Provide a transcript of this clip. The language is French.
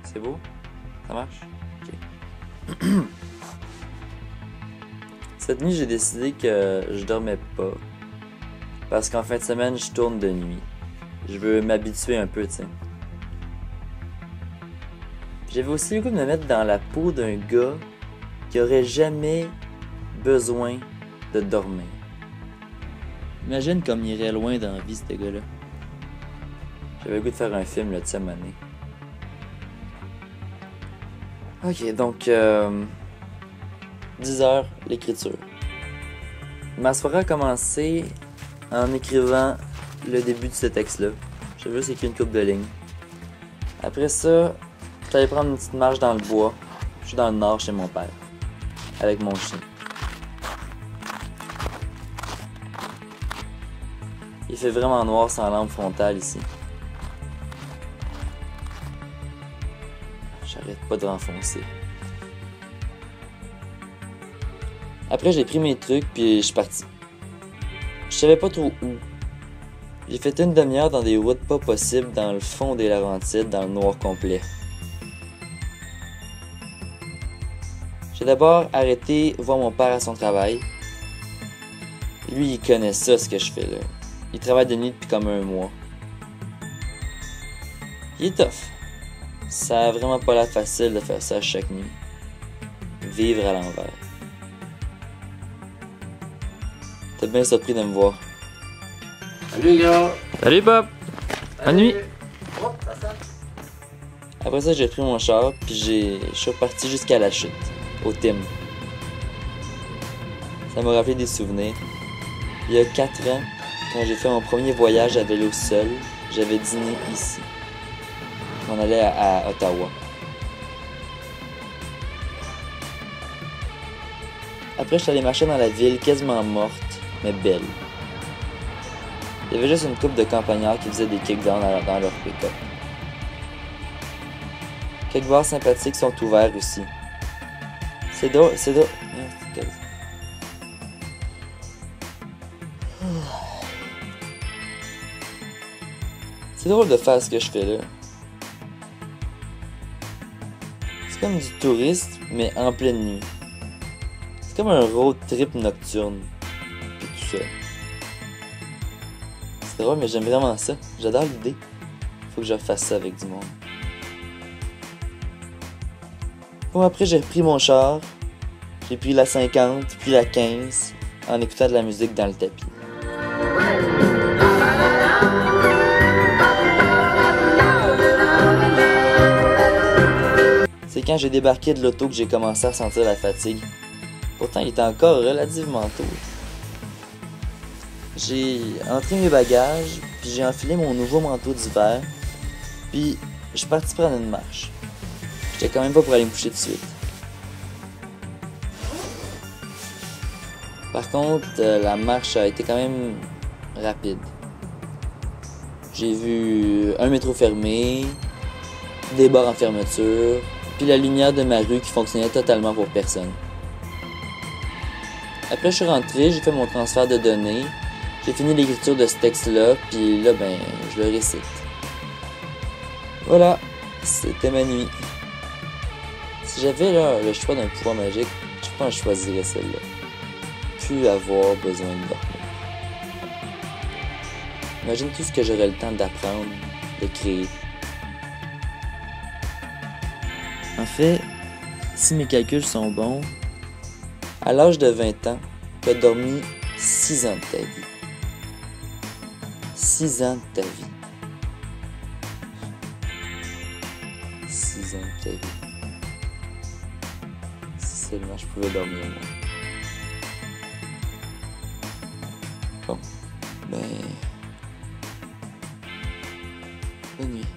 C'est beau? Ça marche? Ok. Cette nuit, j'ai décidé que je dormais pas. Parce qu'en fin de semaine, je tourne de nuit. Je veux m'habituer un peu, tu sais. J'avais aussi le goût de me mettre dans la peau d'un gars qui aurait jamais besoin de dormir. Imagine comme il irait loin dans la vie, ce gars-là. J'avais le goût de faire un film là-dessus à un moment donné. Ok, donc 10 heures, l'écriture. Ma soirée a commencé en écrivant le début de ce texte-là. J'avais juste écrit une couple de lignes. Après ça, j'allais prendre une petite marche dans le bois. Je suis dans le nord chez mon père, avec mon chien. Il fait vraiment noir sans lampe frontale ici. J'arrête pas de renfoncer. Après, j'ai pris mes trucs puis je suis parti. Je savais pas trop où. J'ai fait une demi-heure dans des routes pas possibles dans le fond des Laurentides, dans le noir complet. J'ai d'abord arrêté voir mon père à son travail. Lui, il connaît ça, ce que je fais là. Il travaille de nuit depuis comme un mois. Il est tough. Ça a vraiment pas l'air facile de faire ça chaque nuit. Vivre à l'envers. T'es bien surpris de me voir. Salut gars! Salut Bob! Bonne nuit! Oh, ça sonne. Après ça, j'ai pris mon char, puis je suis reparti jusqu'à la chute, au Tim. Ça m'a rappelé des souvenirs. Il y a 4 ans, quand j'ai fait mon premier voyage à vélo seul, j'avais dîné ici. On allait à Ottawa. Après, je suis allé marcher dans la ville, quasiment morte, mais belle. Il y avait juste une couple de campagnards qui faisaient des kickdowns dans leur pick-up. Quelques bars sympathiques sont ouverts aussi. C'est drôle. C'est drôle de faire ce que je fais là. C'est comme du tourisme, mais en pleine nuit. C'est comme un road trip nocturne. Puis tout ça. C'est drôle, mais j'aime vraiment ça. J'adore l'idée. Faut que je fasse ça avec du monde. Bon, après, j'ai repris mon char. J'ai pris la 50, puis la 15, en écoutant de la musique dans le tapis. C'est quand j'ai débarqué de l'auto que j'ai commencé à ressentir la fatigue. Pourtant, il était encore relativement tôt. J'ai entré mes bagages, puis j'ai enfilé mon nouveau manteau d'hiver, puis je suis parti prendre une marche. J'étais quand même pas pour aller me coucher de suite. Par contre, la marche a été quand même rapide. J'ai vu un métro fermé, des bars en fermeture, puis la lumière de ma rue qui fonctionnait totalement pour personne. Après, je suis rentré, j'ai fait mon transfert de données, j'ai fini l'écriture de ce texte-là, puis là, ben, je le récite. Voilà, c'était ma nuit. Si j'avais là le choix d'un pouvoir magique, je pense que je choisirais celle-là. Plus avoir besoin de dormir. Imagine tout ce que j'aurais le temps d'apprendre, de créer. En fait, si mes calculs sont bons, à l'âge de 20 ans, tu as dormi 6 ans de ta vie. 6 ans de ta vie. 6 ans de ta vie. Si seulement je pouvais dormir, moi. Bon, ben... bonne nuit.